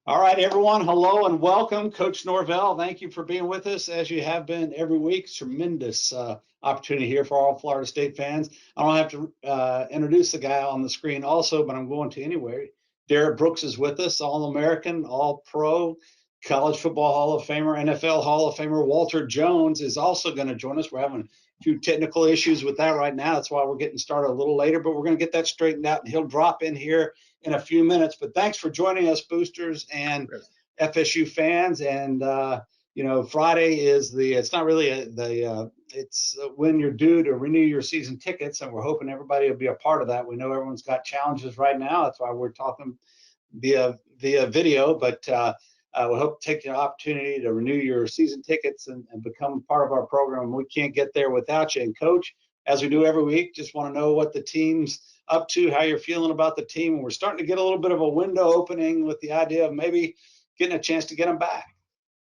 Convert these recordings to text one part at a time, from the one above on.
All right, everyone. Hello and welcome. Coach Norvell, thank you for being with us as you have been every week. Tremendous opportunity here for all Florida State fans. I don't have to introduce the guy on the screen also, but I'm going to anyway. Derrick Brooks is with us, All-American, All-Pro, College Football Hall of Famer, NFL Hall of Famer. Walter Jones is also going to join us. We're having a few technical issues with that right now. That's why we're getting started a little later, but we're going to get that straightened out, and he'll drop in here in a few minutes. But thanks for joining us, boosters and FSU fans. And Friday is it's not really it's when you're due to renew your season tickets, and we're hoping everybody will be a part of that. We know everyone's got challenges right now. That's why we're talking via video, but we hope to take the opportunity to renew your season tickets and become part of our program. We can't get there without you. And Coach, as we do every week, just want to know what the team's up to, how you're feeling about the team. And we're starting to get a little bit of a window opening with the idea of maybe getting a chance to get them back.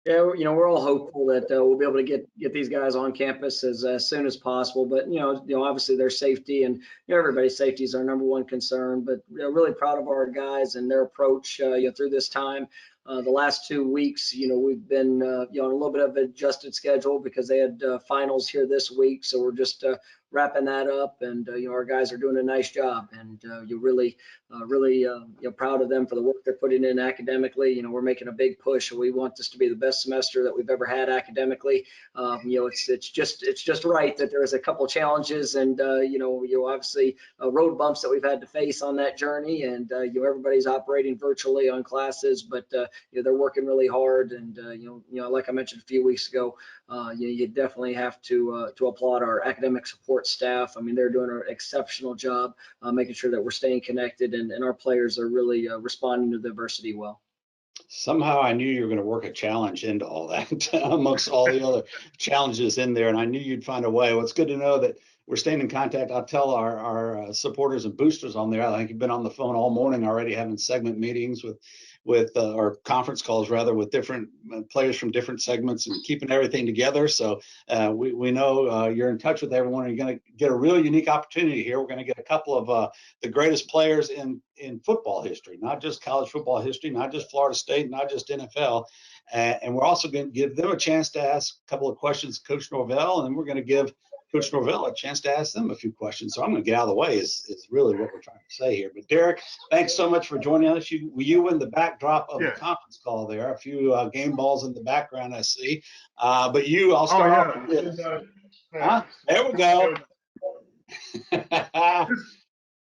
Yeah, we're all hopeful that we'll be able to get these guys on campus as soon as possible. But obviously their safety and everybody's safety is our number one concern. But really proud of our guys and their approach through this time. The last 2 weeks, we've been on a little bit of an adjusted schedule because they had finals here this week. So we're just wrapping that up, and our guys are doing a nice job, and you're really proud of them for the work they're putting in academically. We're making a big push. We want this to be the best semester that we've ever had academically. It's just right that there's a couple challenges, and obviously road bumps that we've had to face on that journey, and everybody's operating virtually on classes, but they're working really hard, and like I mentioned a few weeks ago, you definitely have to applaud our academic support staff. I mean, they're doing an exceptional job making sure that we're staying connected, and our players are really responding to the adversity well. Somehow I knew you were going to work a challenge into all that amongst all the other challenges in there, and I knew you'd find a way. Well, it's good to know that we're staying in contact. I'll tell our supporters and boosters on there. I think you've been on the phone all morning already, having segment meetings with or conference calls rather, with different players from different segments and keeping everything together. So we know you're in touch with everyone. You're going to get a real unique opportunity here. We're going to get a couple of the greatest players in football history, not just college football history, not just Florida State, not just NFL. And we're also going to give them a chance to ask a couple of questions to Coach Norvell, and then we're going to give Coach Norvell a chance to ask them a few questions. So I'm going to get out of the way is really what we're trying to say here. But Derrick, thanks so much for joining us. You in the backdrop of the conference call there, a few game balls in the background I see. But I'll start off with this. There we go.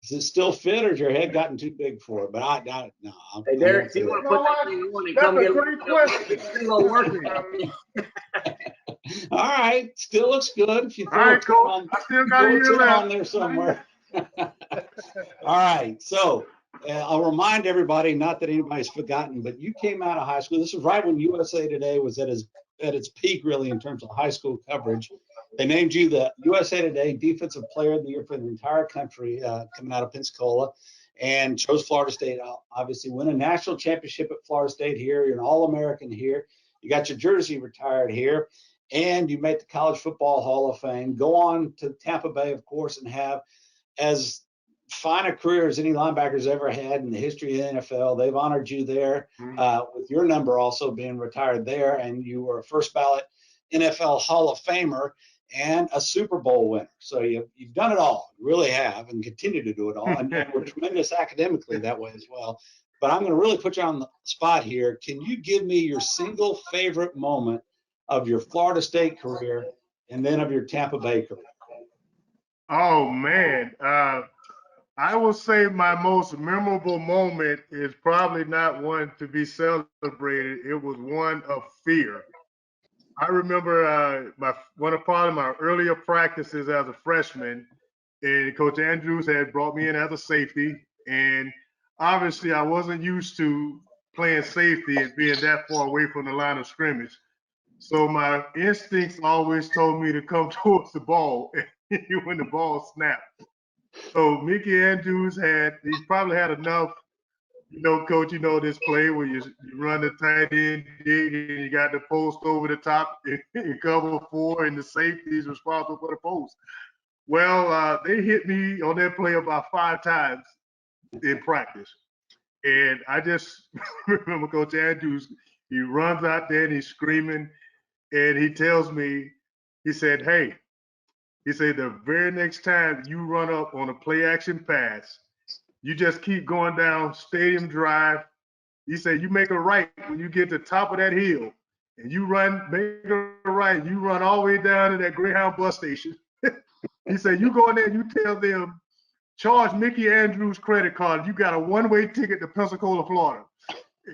Is it still fit, or has your head gotten too big for it? But no. Hey, Derrick, do you want to put that thing on and come get a question. All right, still looks good. If you throw I still got a year left on there somewhere. All right, so I'll remind everybody, not that anybody's forgotten, but you came out of high school. This is right when USA Today was at its peak, really, in terms of high school coverage. They named you the USA Today Defensive Player of the Year for the entire country, coming out of Pensacola, and chose Florida State. Obviously, win a national championship at Florida State here. You're an All-American here. You got your jersey retired here, and you made the College Football Hall of Fame. Go on to Tampa Bay, of course, and have as fine a career as any linebacker's ever had in the history of the NFL. They've honored you there with your number also being retired there, and you were a first ballot NFL Hall of Famer and a Super Bowl winner. So you've done it all. You really have, and continue to do it all. And we're tremendous academically that way as well. But I'm going to really put you on the spot here. Can you give me your single favorite moment of your Florida State career and then of your Tampa Bay career? Oh, man. I will say my most memorable moment is probably not one to be celebrated. It was one of fear. I remember one of my earlier practices as a freshman, and Coach Andrews had brought me in as a safety, and obviously I wasn't used to playing safety and being that far away from the line of scrimmage. So my instincts always told me to come towards the ball when the ball snapped. So Mickey Andrews he probably had enough. Coach, this play where you run the tight end dig and you got the post over the top and cover 4, and the safety is responsible for the post. Well, they hit me on that play about 5 times in practice. And I just remember Coach Andrews, he runs out there and he's screaming, and he tells me, he said, hey, he said, the very next time you run up on a play action pass, you just keep going down Stadium Drive. He said, you make a right when you get to the top of that hill, and you make a right, you run all the way down to that Greyhound bus station. He said, you go in there and you tell them, charge Mickey Andrews' credit card. You got a one-way ticket to Pensacola, Florida.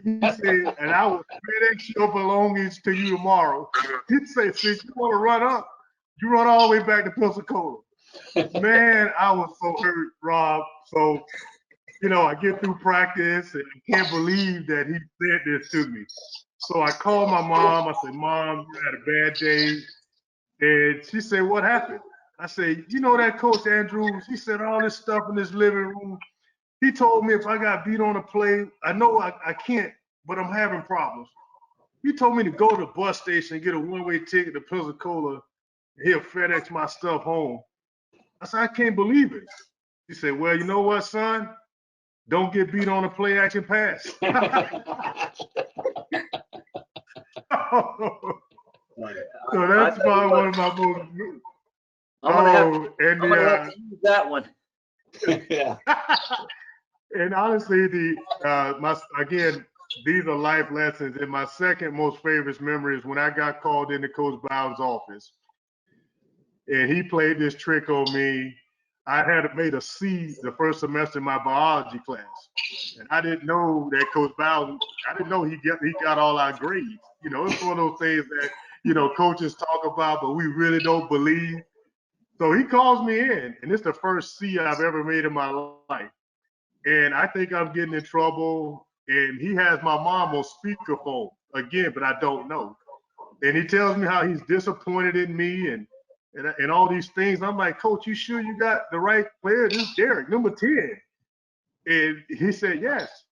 He said, and I will FedEx your belongings to you tomorrow. He said, since you want to run up, you run all the way back to Pensacola. Man, I was so hurt, Rob. So, I get through practice and I can't believe that he said this to me. So I called my mom. I said, Mom, you had a bad day. And she said, what happened? I said, you know that Coach Andrews, he said all this stuff in this living room. He told me if I got beat on a play, I know I can't, but I'm having problems. He told me to go to the bus station and get a one-way ticket to Pensacola, and he'll FedEx my stuff home. I said, I can't believe it. He said, well, you know what, son? Don't get beat on a play action pass. So that's probably one of my most. I'm gonna have to use that one. Yeah. And honestly, again, these are life lessons. And my second most favorite memory is when I got called into Coach Bowden's office, and he played this trick on me. I had made a C the first semester in my biology class, and I didn't know that Coach Bowden. I didn't know he got all our grades. It's one of those things that coaches talk about, but we really don't believe. So he calls me in, and it's the first C I've ever made in my life. And I think I'm getting in trouble, and he has my mom on speakerphone again, but I don't know. And he tells me how he's disappointed in me and all these things. I'm like, Coach, you sure you got the right player? This is Derrick, number 10. And he said, yes.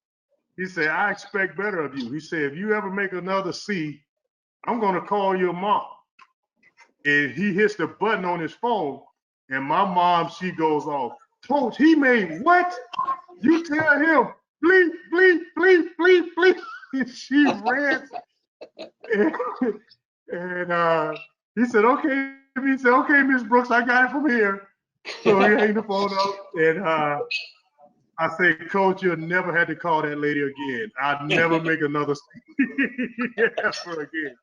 He said, I expect better of you. He said, if you ever make another C, I'm going to call your mom. And he hits the button on his phone, and my mom, she goes off. Coach, he made what? You tell him, bleep, bleep, bleep, bleep, bleep. And she ran. And he said, okay. He said, okay, Miss Brooks, I got it from here. So he hang the phone up, and I say, Coach, you'll never have to call that lady again. I'll never make another ever again.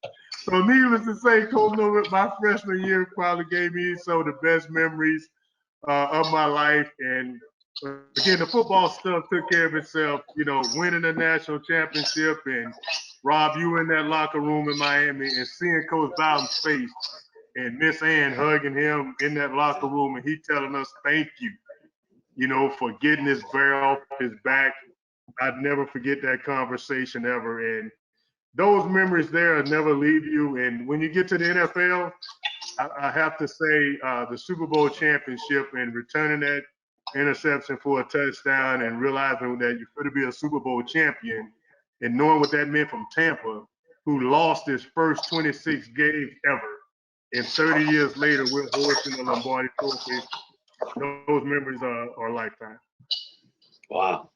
So needless to say, Coach Norvell, my freshman year probably gave me some of the best memories of my life. And again, the football stuff took care of itself, winning the national championship. And Rob, you were in that locker room in Miami and seeing Coach Bowden's face and Miss Ann hugging him in that locker room, and he telling us thank you, for getting this bear off his back. I'd never forget that conversation ever. And those memories there never leave you. And when you get to the NFL, I have to say the Super Bowl championship and returning that interception for a touchdown and realizing that you're going to be a Super Bowl champion and knowing what that meant from Tampa, who lost his first 26 games ever. And 30 years later, we're hosting the Lombardi Trophy. Those memories are a lifetime. Wow.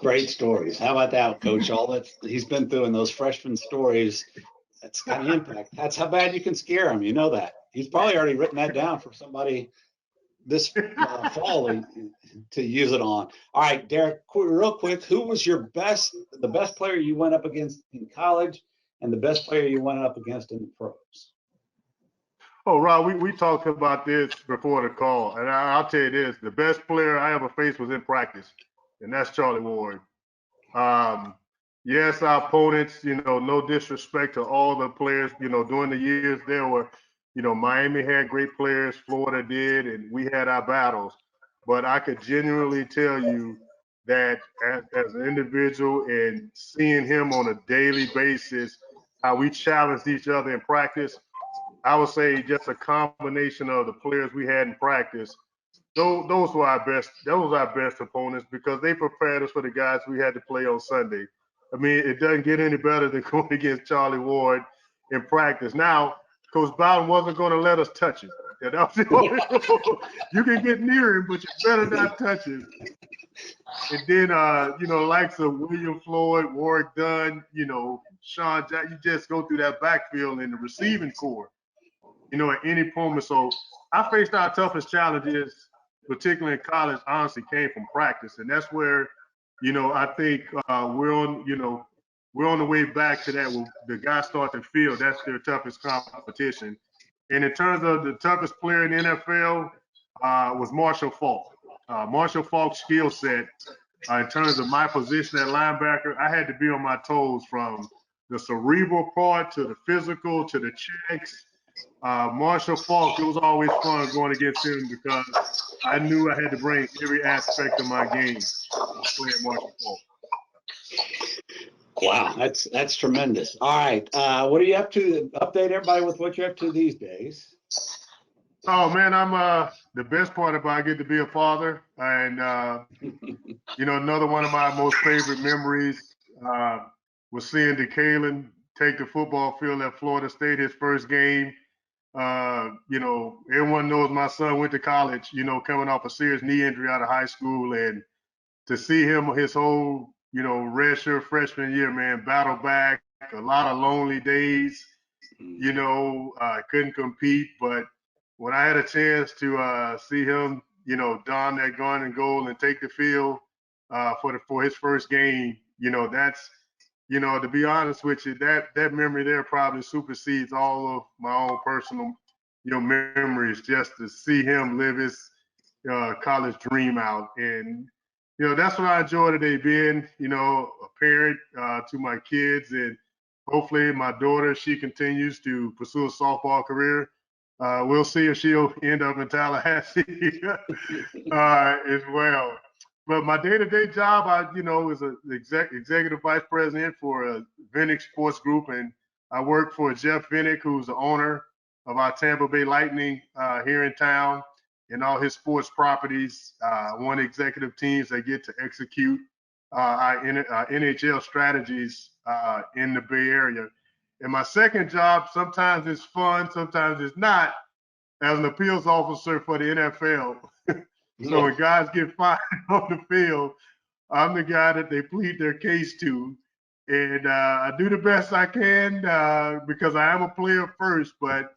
Great stories. How about that, Coach? All that he's been through in those freshman stories, that's kind of impact. That's how bad you can scare him. You know that. He's probably already written that down for somebody this fall to use it on. All right, Derrick, real quick, who was the best player you went up against in college and the best player you went up against in the pros? Oh, Rob, we talked about this before the call, and I'll tell you this: the best player I ever faced was in practice, and that's Charlie Ward. Yes, our opponents, no disrespect to all the players, during the years there were, Miami had great players, Florida did, and we had our battles. But I could genuinely tell you that as an individual and seeing him on a daily basis, how we challenged each other in practice, I would say just a combination of the players we had in practice. Those were our best. Those were our best opponents because they prepared us for the guys we had to play on Sunday. I mean, it doesn't get any better than going against Charlie Ward in practice. Now, Coach Bowden wasn't going to let us touch him. And that was the only rule. You can get near him, but you better not touch him. And then, likes of William Floyd, Warwick Dunn, Sean Jack, you just go through that backfield in the receiving core, at any moment. So I faced our toughest challenges, particularly in college, honestly came from practice. And that's where, I think we're on the way back to that. When the guys start to feel that's their toughest competition. And in terms of the toughest player in the NFL was Marshall Faulk. Marshall Faulk's skill set, in terms of my position at linebacker, I had to be on my toes from the cerebral part to the physical to the checks. Marshall Faulk, it was always fun going against him because I knew I had to bring every aspect of my game playing Marshall Faulk. Wow, that's tremendous. All right, what are you up to? Update everybody with what you're up to these days. Oh man, I'm the best part about I get to be a father, and another one of my most favorite memories was seeing DeKalen take the football field at Florida State his first game. Everyone knows my son went to college, coming off a serious knee injury out of high school, and to see him his whole redshirt freshman year, man, battle back, a lot of lonely days. Couldn't compete, but when I had a chance to see him, don that garden and gold and take the field for his first game, that's, to be honest with you, that memory there probably supersedes all of my own personal, memories, just to see him live his college dream out. And that's what I enjoy today, being, a parent to my kids, and hopefully my daughter, she continues to pursue a softball career. We'll see if she'll end up in Tallahassee as well. But my day-to-day job, is an executive vice president for Vinnick Sports Group, and I work for Jeff Vinnick, who's the owner of our Tampa Bay Lightning here in town, and all his sports properties, one executive teams that get to execute our NHL strategies in the Bay Area. And my second job, sometimes it's fun, sometimes it's not, as an appeals officer for the NFL. So when guys get fired on the field, I'm the guy that they plead their case to. And I do the best I can because I am a player first, but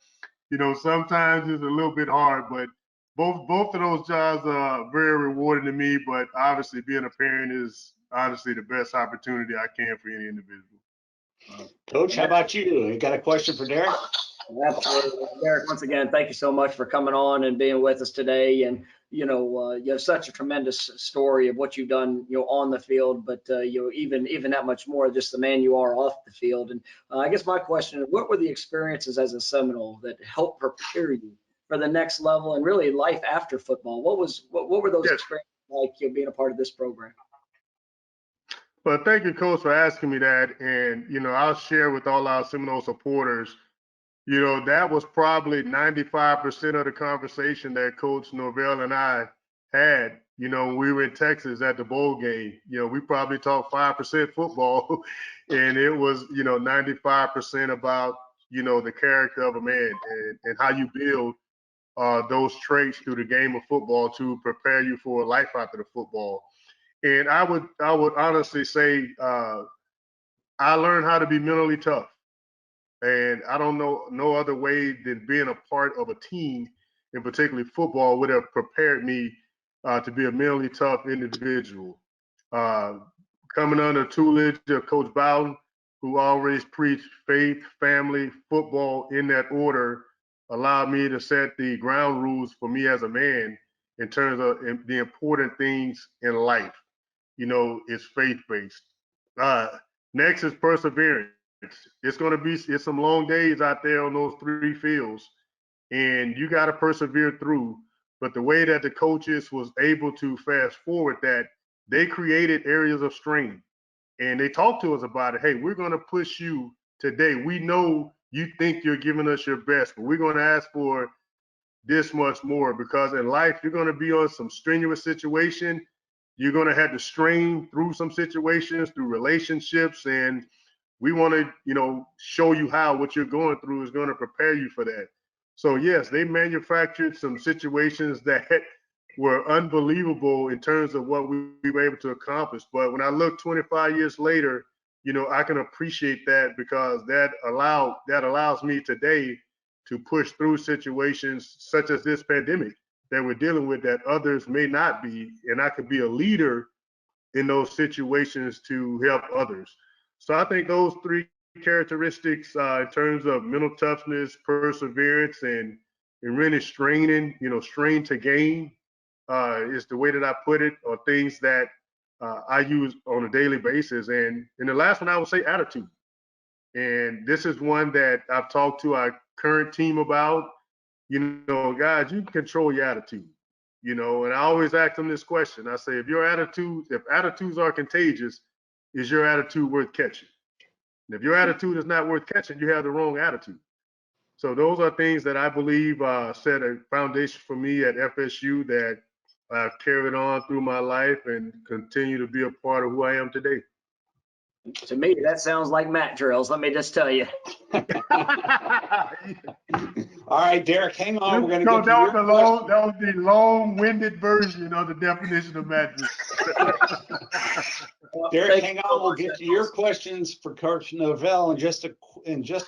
sometimes it's a little bit hard. But both of those jobs are very rewarding to me. But obviously, being a parent is honestly the best opportunity I can for any individual. Coach, how about you? You got a question for Derrick? Absolutely. Derrick, once again, thank you so much for coming on and being with us today. And, you have such a tremendous story of what you've done, on the field, but, even that much more, just the man you are off the field. And I guess my question is, what were the experiences as a Seminole that helped prepare you for the next level and really life after football? What were those experiences like, being a part of this program? Well, thank you, Coach, for asking me that. And, I'll share with all our Seminole supporters, that was probably 95% of the conversation that Coach Norvell and I had, when we were in Texas at the bowl game. We probably talked 5% football, and it was, 95% about, the character of a man and how you build those traits through the game of football to prepare you for life after the football. And I would honestly say I learned how to be mentally tough. And I don't know no other way than being a part of a team, and particularly football, would have prepared me to be a mentally tough individual. Coming under the tutelage of Coach Bowden, who always preached faith, family, football in that order, allowed me to set the ground rules for me as a man in terms of the important things in life. It's faith-based. Next is perseverance. It's some long days out there on those three fields, and you got to persevere through. But the way that the coaches was able to fast forward that, they created areas of strength, and they talked to us about it. Hey, we're going to push you today. We know you think you're giving us your best, but we're going to ask for this much more, because in life you're going to be on some strenuous situation. You're going to have to strain through some situations, through relationships, and we want to, show you how what you're going through is going to prepare you for that. So yes, they manufactured some situations that were unbelievable in terms of what we were able to accomplish. But when I look 25 years later, I can appreciate that because that allows me today to push through situations such as this pandemic that we're dealing with that others may not be, and I could be a leader in those situations to help others. So I think those three characteristics in terms of mental toughness, perseverance, and really strain to gain is the way that I put it, or things that I use on a daily basis. And the last one I would say attitude. And this is one that I've talked to our current team about. Guys, you can control your attitude. And I always ask them this question. I say, if attitudes are contagious, is your attitude worth catching? And if your attitude is not worth catching, you have the wrong attitude. So those are things that I believe set a foundation for me at FSU that I've carried on through my life and continue to be a part of who I am today. To me, that sounds like mat drills. Let me just tell you. All right, Derrick, hang on. We're going to get to that your was the long-winded version of the definition of mat drill. Derrick, hang on. We'll get to your questions for Coach Norvell in just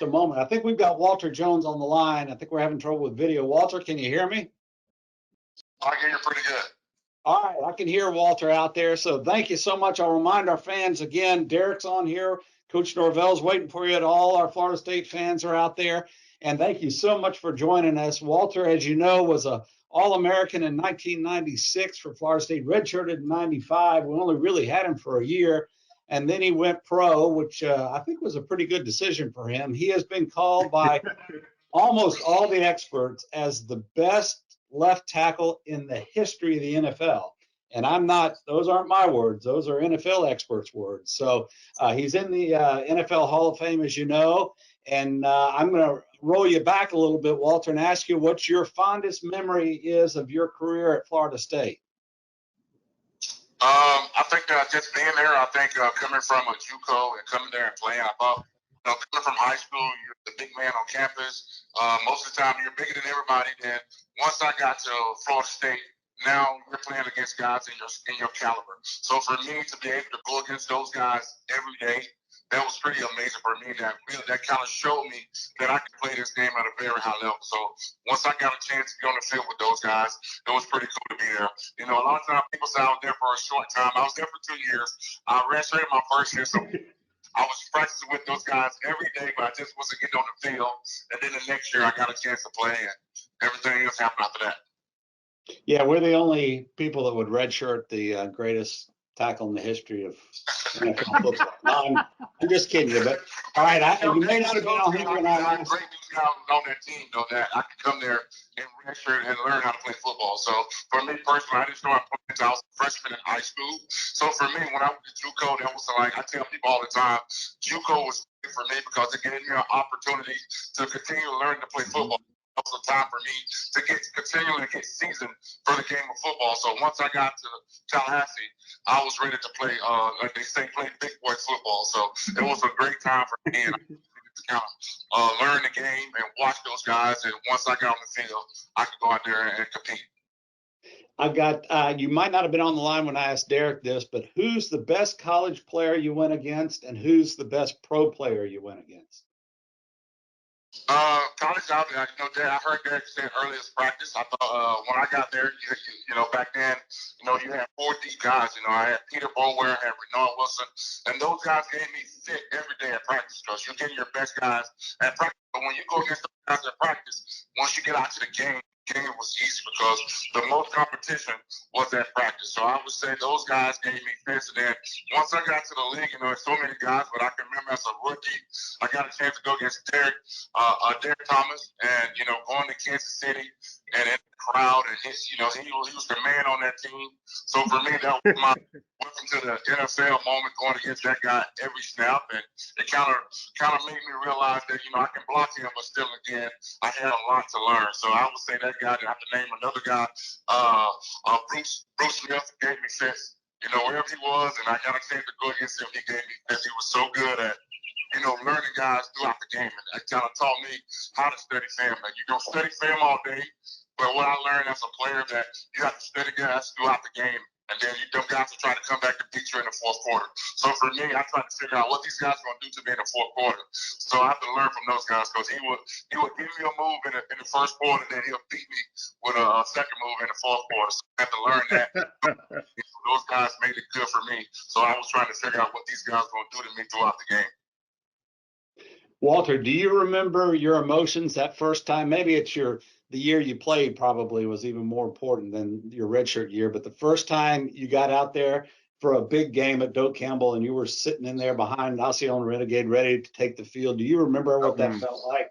a moment. I think we've got Walter Jones on the line. I think we're having trouble with video. Walter, can you hear me? I can hear you pretty good. All right, I can hear Walter out there. So thank you so much. I'll remind our fans again, Derrick's on here. Coach Norvell's waiting for you. All our Florida State fans are out there. And thank you so much for joining us. Walter, as you know, was a All-American in 1996 for Florida State, redshirted in 95. We only really had him for a year. And then he went pro, which I think was a pretty good decision for him. He has been called by almost all the experts as the best left tackle in the history of the NFL. And those aren't my words. Those are NFL experts' words. So he's in the NFL Hall of Fame, as you know. And I'm going to roll you back a little bit, Walter, and ask you what your fondest memory is of your career at Florida State. I think just being there, I think coming from a JUCO and coming there and playing, I thought, coming from high school, you're the big man on campus. Most of the time, you're bigger than everybody. Then once I got to Florida State, now you're playing against guys in your caliber. So for me to be able to go against those guys every day, that was pretty amazing for me. That kind of showed me that I could play this game at a very high level. So once I got a chance to be on the field with those guys, it was pretty cool to be there. A lot of times people say I was there for a short time. I was there for 2 years. I redshirted my first year, so I was practicing with those guys every day, but I just wasn't getting on the field. And then the next year I got a chance to play, and everything else happened after that. Yeah, we're the only people that would redshirt the greatest tackle in the history of NFL football. No, I'm just kidding you, but all right, you may not have been on here when I great news guy on that team, though, that I could come there and redshirt and learn how to play football. So for me personally, I didn't start playing until I was a freshman in high school. So for me, when I went to JUCO, that was like, I tell people all the time, JUCO was for me because it gave me an opportunity to continue to learn to play football. Also time for me to continually get seasoned for the game of football. So once I got to Tallahassee, I was ready to play, like they say, play big boy football. So it was a great time for me, and to kind of learn the game and watch those guys. And once I got on the field, I could go out there and compete. I've got, you might not have been on the line when I asked Derrick this, but who's the best college player you went against, and who's the best pro player you went against? College, I heard Derrick say earliest practice. I thought when I got there, back then, you had 4 deep guys. I had Peter Boulware, I had Renard Wilson, and those guys gave me fit every day at practice because you're getting your best guys at practice. But when you go against those guys at practice, once you get out to the game was easy because the most competition was at practice. So I would say those guys gave me fits. And then once I got to the league, there's so many guys, but I can remember as a rookie, I got a chance to go against Derrick Thomas, and going to Kansas City and in the crowd, and he was the man on that team. So for me, that was my welcome to the NFL moment, going against that guy every snap, and it kind of made me realize that I can block him, but still again, I had a lot to learn. So I would say that guy. I have to name another guy, Bruce Smith gave me fits. Wherever he was, and I got a chance to go against him, he gave me fits. He was so good at learning guys throughout the game. And that kind of taught me how to study film. And you don't study film all day, but what I learned as a player that you have to study guys throughout the game. And then them guys will try to come back and beat you in the fourth quarter. So for me, I try to figure out what these guys are going to do to me in the fourth quarter. So I have to learn from those guys because he would give me a move in the first quarter, then he'll beat me with a second move in the fourth quarter. So I have to learn that. Those guys made it good for me. So I was trying to figure out what these guys are going to do to me throughout the game. Walter, do you remember your emotions that first time? Maybe it's the year you played probably was even more important than your redshirt year, but the first time you got out there for a big game at Doak Campbell and you were sitting in there behind Osceola Renegade ready to take the field, do you remember what that felt like?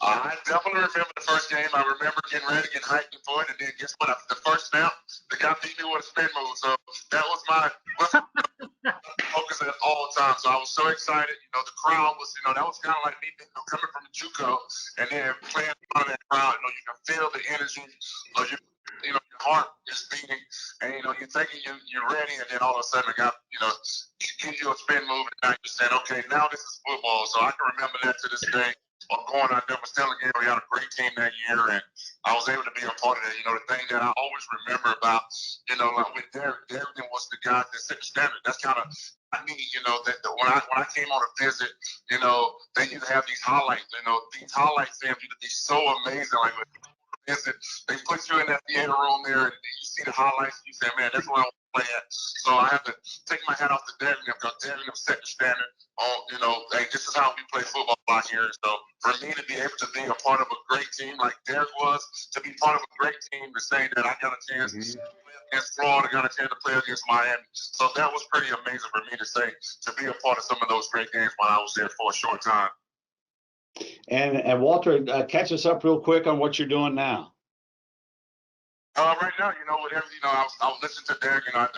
I definitely remember the first game. I remember getting ready, getting hyped for it, and then guess what? The first snap, the guy beat me with a spin move. So that was my focus at all times. So I was so excited. The crowd was, that was kind of like me coming from the JUCO and then playing in front of that crowd. You can feel the energy. Your heart is beating, and you're thinking you're ready, and then all of a sudden, the guy, give you a spin move, and now you're saying, okay, now this is football. So I can remember that to this day. Going out there, but still, again, we had a great team that year, and I was able to be a part of that. The thing that I always remember about, like with Derrick was the guy that set the standard. That's kind of me, that when I came on a visit, then you have these highlights. These highlight films used to be so amazing. Like when you visit, they put you in that theater room there, and you see the highlights, and you say, man, that's where I want to play at. So I have to take my hat off to Derrick because Derrick set the standard. Hey, this is how we play football out here. So for me to be able to be a part of a great team like Derrick was, to be part of a great team to say that I got a chance to play against Florida, got a chance to play against Miami. So that was pretty amazing for me to say, to be a part of some of those great games while I was there for a short time. And Walter, catch us up real quick on what you're doing now. Right now, with everything, I was listening to Derrick, and we're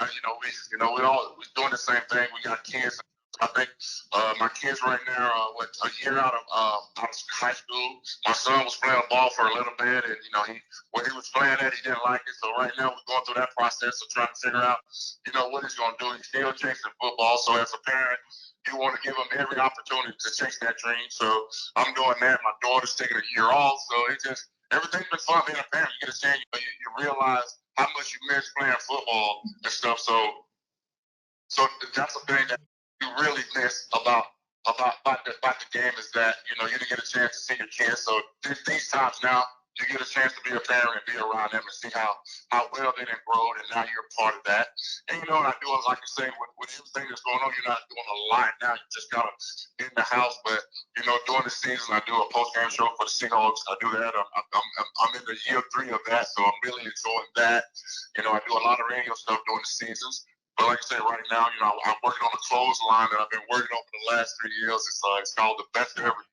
doing the same thing. We got kids. I think my kids right now are a year out of high school. My son was playing ball for a little bit, and when he was playing that, he didn't like it. So right now we're going through that process of trying to figure out, what he's going to do. He's still chasing football. So as a parent, you want to give him every opportunity to chase that dream. So I'm doing that. My daughter's taking a year off, so everything's been fun being a parent. You get a chance, you realize how much you miss playing football and stuff. So that's the thing that you really miss about the game is that you didn't get a chance to see your kids. So these times now you get a chance to be a parent and be around them and see how well they done grown, and now you're a part of that. And I do it, like you say, with everything that's going on, you're not doing a lot now. You're just kind of in the house. But during the season, I do a post-game show for the Seminole. I do that. I'm in the year 3 of that, so I'm really enjoying that. I do a lot of radio stuff during the seasons. But like I said, right now, I'm working on a clothesline that I've been working on for the last 3 years. It's called The Best of Everything.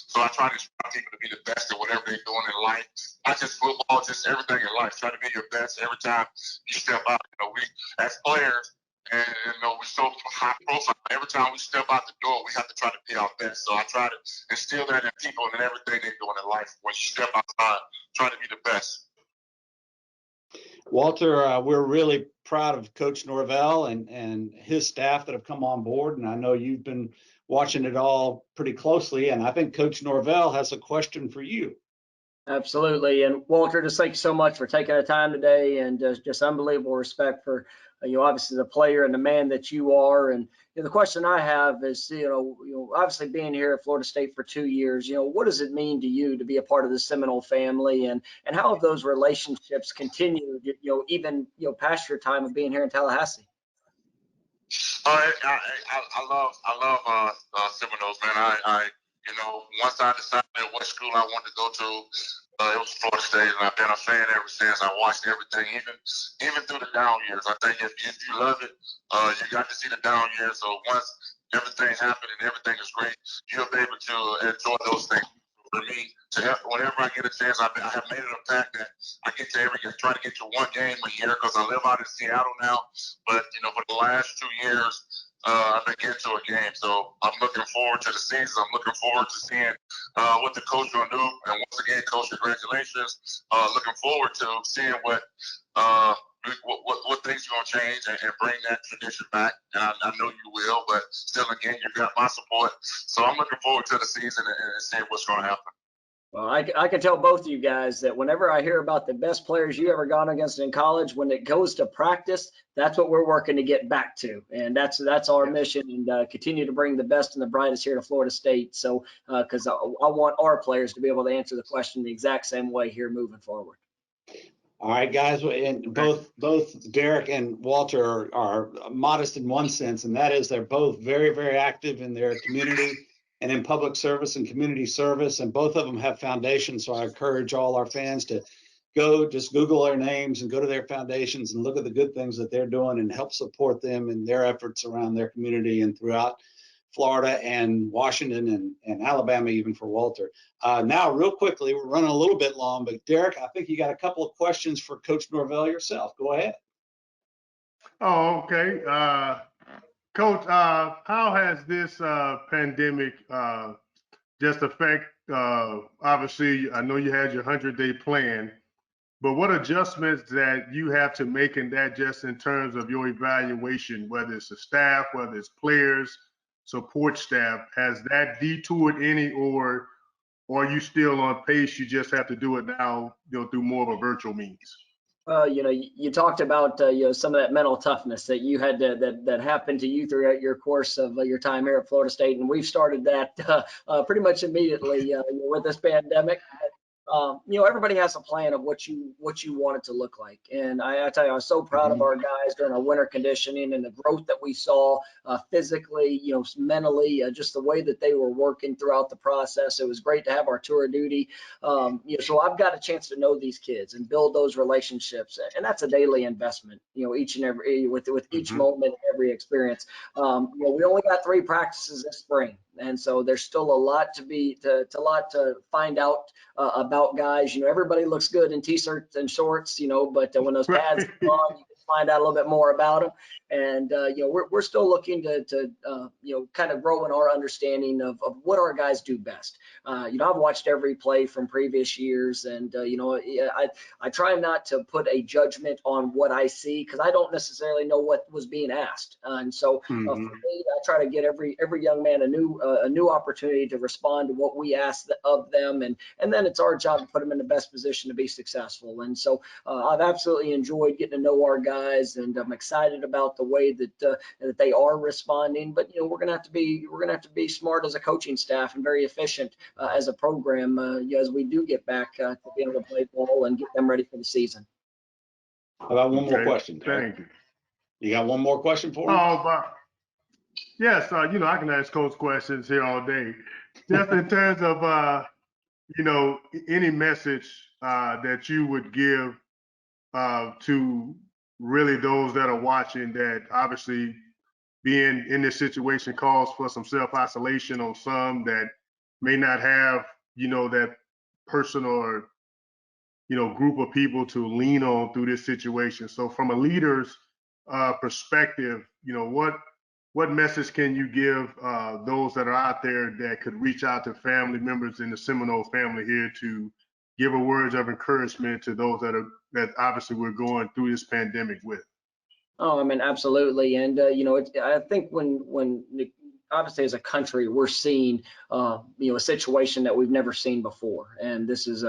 So I try to inspire people to be the best at whatever they're doing in life. Not just football, just everything in life. Try to be your best every time you step out. We as players, and we're so high profile. Every time we step out the door, we have to try to be our best. So I try to instill that in people and in everything they're doing in life. When you step outside, try to be the best. Walter, we're really proud of Coach Norvell and his staff that have come on board, and I know you've been watching it all pretty closely, and I think Coach Norvell has a question for you. Absolutely. And Walter, just thank you so much for taking the time today, and just unbelievable respect for, obviously the player and the man that you are. And the question I have is, obviously being here at Florida State for 2 years, what does it mean to you to be a part of the Seminole family, and how have those relationships continued, even, past your time of being here in Tallahassee? I love Seminoles, man. Once I decided what school I wanted to go to, it was Florida State, and I've been a fan ever since. I watched everything, even through the down years. I think if you love it, you got to see the down years. So once everything's happened and everything is great, you'll be able to enjoy those things. For me, whenever I get a chance, I have made it a fact that I get to try to get to one game a year because I live out in Seattle now. But for the last 2 years, I've been getting to a game. So I'm looking forward to the season. I'm looking forward to seeing what the coach will do. And once again, coach, congratulations. Looking forward to seeing what what things you're gonna change and bring that tradition back. And I know you will, but still, again, you got my support. So I'm looking forward to the season and seeing what's going to happen. Well, I can tell both of you guys that whenever I hear about the best players you ever gone against in college, when it goes to practice, that's what we're working to get back to, and that's our mission, and continue to bring the best and the brightest here to Florida State. So, because I want our players to be able to answer the question the exact same way here moving forward. All right, guys, and both Derrick and Walter are modest in one sense, and that is they're both very, very active in their community and in public service and community service, and both of them have foundations. So I encourage all our fans to just Google their names and go to their foundations and look at the good things that they're doing and help support them in their efforts around their community and throughout Florida and Washington and Alabama, even for Walter. Now, real quickly, we're running a little bit long, but Derrick, I think you got a couple of questions for Coach Norvell yourself. Go ahead. Oh, okay. Coach, how has this pandemic just affect, obviously, I know you had your 100-day plan, but what adjustments that you have to make in that just in terms of your evaluation, whether it's the staff, whether it's players, support staff, has that detoured any, or are you still on pace? You just have to do it now, through more of a virtual means? You talked about some of that mental toughness that you had that happened to you throughout your course of your time here at Florida State, and we've started that pretty much immediately with this pandemic. Everybody has a plan of what you want it to look like, and I tell you, I was so proud of our guys during our winter conditioning and the growth that we saw physically, mentally, just the way that they were working throughout the process. It was great to have our tour of duty. So I've got a chance to know these kids and build those relationships, and that's a daily investment. Each and every with each moment, every experience. We only got 3 practices this spring. And so there's still a lot to find out about guys. Everybody looks good in t-shirts and shorts, but when those pads come on, you can find out a little bit more about them. And we're still looking to kind of grow in our understanding of what our guys do best. I've watched every play from previous years, and I try not to put a judgment on what I see because I don't necessarily know what was being asked. And so for me, I try to get every young man a new opportunity to respond to what we ask of them, and then it's our job to put them in the best position to be successful. And so I've absolutely enjoyed getting to know our guys, and I'm excited about the way that they are responding. But we're gonna have to be smart as a coaching staff and very efficient as a program as we do get back to be able to play ball and get them ready for the season. How about one more question, Thank you. You got one more question for me? Oh, but yes, I can ask Coach questions here all day. Just in terms of any message that you would give to really those that are watching, that obviously being in this situation calls for some self-isolation on some that may not have, that person or, group of people to lean on through this situation. So from a leader's perspective, what message can you give those that are out there that could reach out to family members in the Seminole family here to give a words of encouragement to those that obviously we're going through this pandemic with? Oh, I mean, absolutely. And, I think when obviously as a country, we're seeing, a situation that we've never seen before. And this is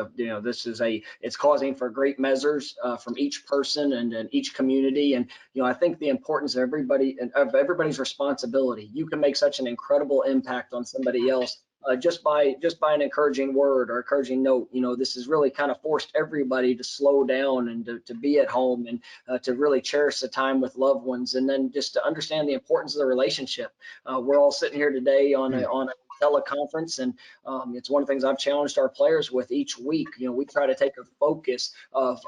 it's causing for great measures from each person and each community. And, I think the importance of everybody's responsibility. You can make such an incredible impact on somebody else just by an encouraging word or encouraging note. This has really kind of forced everybody to slow down and to be at home and to really cherish the time with loved ones, and then just to understand the importance of the relationship. We're all sitting here today on a teleconference, and it's one of the things I've challenged our players with each week. We try to take a focus of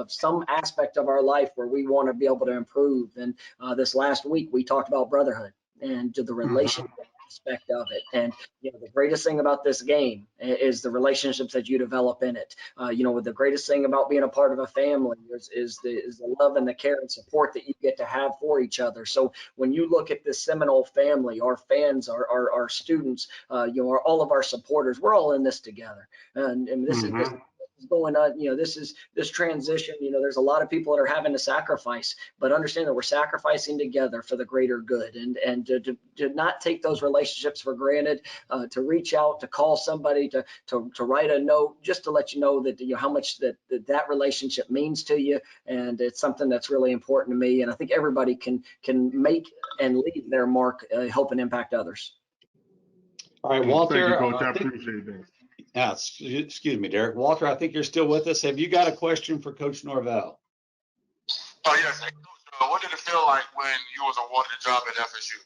some aspect of our life where we want to be able to improve. And this last week we talked about brotherhood and to the relationship aspect of it. And the greatest thing about this game is the relationships that you develop in it. The greatest thing about being a part of a family is the love and the care and support that you get to have for each other. So when you look at this Seminole family, our fans, our students, all of our supporters, we're all in this together. And this is is going on, this transition, there's a lot of people that are having to sacrifice, but understand that we're sacrificing together for the greater good, and to not take those relationships for granted, to reach out, to call somebody, to write a note, just to let you know that, how much that relationship means to you. And it's something that's really important to me. And I think everybody can make and leave their mark, help and impact others. All right, Walter. Thank you, Coach. I appreciate that. Excuse me, Derrick. Walter, I think you're still with us. Have you got a question for Coach Norvell? Oh, yes. Hey, Coach, what did it feel like when you was awarded a job at FSU?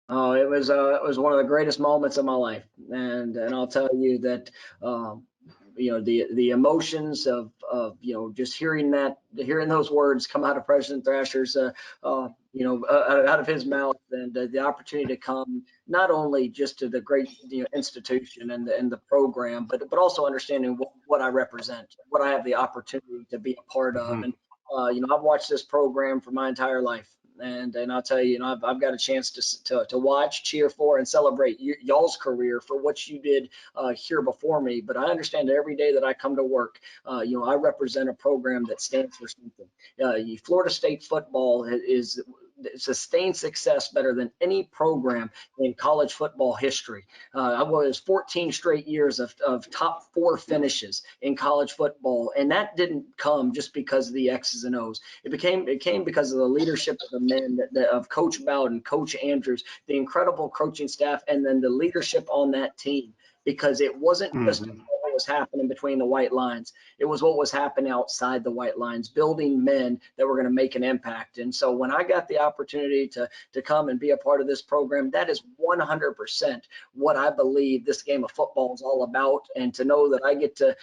Oh, it was one of the greatest moments of my life, and I'll tell you that the emotions of just hearing those words come out of President Thrasher's out of his mouth, and the opportunity to come not only just to the great institution and the program, but also understanding what I represent, what I have the opportunity to be a part of. And I've watched this program for my entire life. And I'll tell you, I've got a chance to watch, cheer for, and celebrate y'all's career for what you did here before me. But I understand that every day that I come to work, I represent a program that stands for something. Florida State football is sustained success better than any program in college football history. I was 14 straight years of top 4 finishes in college football, and that didn't come just because of the X's and O's. It came because of the leadership of the men of Coach Bowden, Coach Andrews, the incredible coaching staff, and then the leadership on that team. Because it wasn't just what was happening between the white lines. It was what was happening outside the white lines, building men that were going to make an impact. And so when I got the opportunity to come and be a part of this program, that is 100% what I believe this game of football is all about. And to know that I get to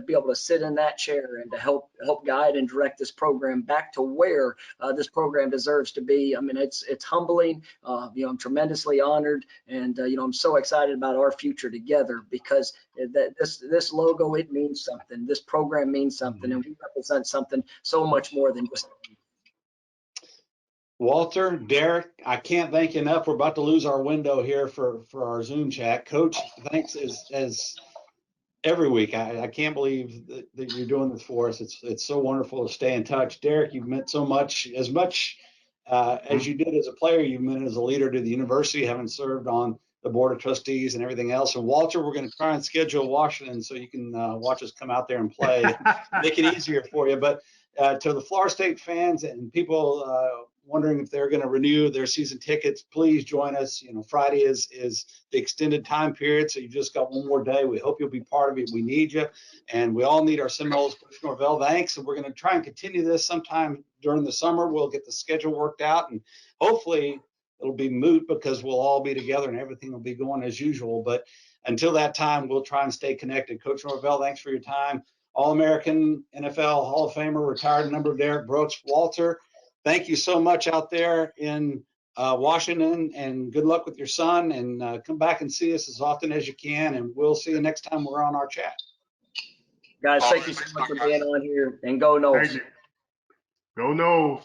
be able to sit in that chair and to help guide and direct this program back to where this program deserves to be. I mean, it's humbling. I'm tremendously honored, and I'm so excited about our future together, because this logo, it means something. This program means something, and we represent something so much more than just. Walter, Derrick, I can't thank you enough. We're about to lose our window here for our Zoom chat. Coach, thanks as every week. I can't believe that you're doing this for us. It's so wonderful to stay in touch. Derrick, you've meant so much, as as you did as a player, you've meant as a leader to the university, having served on the board of trustees and everything else. And Walter, we're going to try and schedule Washington so you can watch us come out there and play, make it easier for you. But to the Florida State fans and people wondering if they're going to renew their season tickets, please join us. Friday is the extended time period, so you just got one more day. We hope you'll be part of it. We need you, and we all need our Seminoles. Coach Norvell, thanks. And we're going to try and continue this sometime during the summer. We'll get the schedule worked out, and hopefully it'll be moot because we'll all be together and everything will be going as usual. But until that time, we'll try and stay connected. Coach Norvell, thanks for your time. All-American, NFL Hall of Famer, retired number Derrick Brooks. Walter, thank you so much out there in Washington, and good luck with your son. And come back and see us as often as you can. And we'll see you next time we're on our chat. Guys, thank you so much for being on here, and go Noles. Thank you. Go Noles.